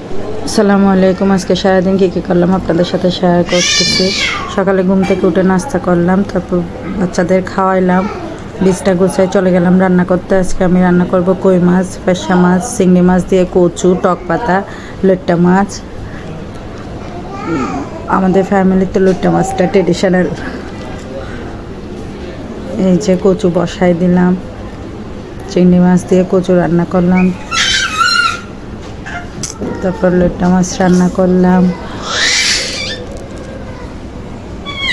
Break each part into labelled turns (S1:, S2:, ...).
S1: আসসালামু আলাইকুম। আজকে সারাদিন কী করলাম আপনাদের সাথে শেয়ার করতেছি। সকালে ঘুম থেকে উঠে নাস্তা করলাম, তারপর বাচ্চাদের খাওয়াইলাম, বীজটা গুছাই চলে গেলাম রান্না করতে। আজকে আমি রান্না করব কই মাছ, ফেসা মাছ, চিংড়ি মাছ দিয়ে কচু, টক পাতা, লইট্টা মাছ। আমাদের ফ্যামিলিতে লইট্টা মাছটা ট্রেডিশনাল। এই যে কচু বসাই দিলাম, চিংড়ি মাছ দিয়ে কচু রান্না করলাম, তারপর লইট্টা মাছ রান্না করলাম,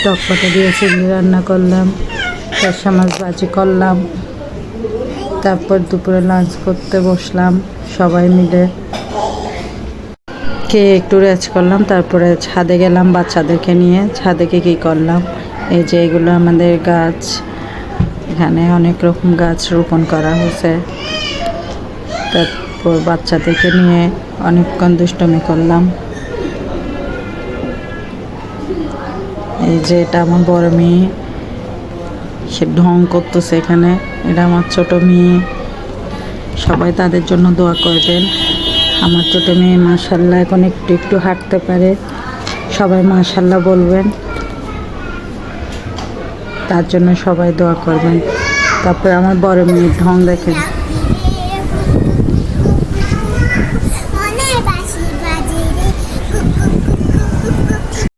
S1: টক পাতা দিয়ে চিংড়ি রান্না করলাম, ফেসা মাছ ভাজি করলাম। তারপর দুপুরে লাঞ্চ করতে বসলাম সবাই মিলে, খেয়ে একটু রেস্ট করলাম। তারপরে ছাদে গেলাম বাচ্চাদেরকে নিয়ে। ছাদে কী করলাম, এই যে এগুলো আমাদের গাছ, এখানে অনেক রকম গাছ রোপণ করা হয়েছে। তারপর বাচ্চাদেরকে নিয়ে অনেকক্ষণ দুষ্টমি করলাম। এই যে এটা আমার বড় মেয়ে, সে ঢং করতেছে এখানে। এটা আমার ছোট মেয়ে, সবাই তাদের জন্য দোয়া করবেন। আমার ছোট মেয়ে মাশাআল্লাহ এখন একটু একটু হাঁটতে পারে, সবাই মাশাআল্লাহ বলবেন, তার জন্য সবাই দোয়া করবেন। তারপরে আমার বড় মেয়ের ঢং দেখেন।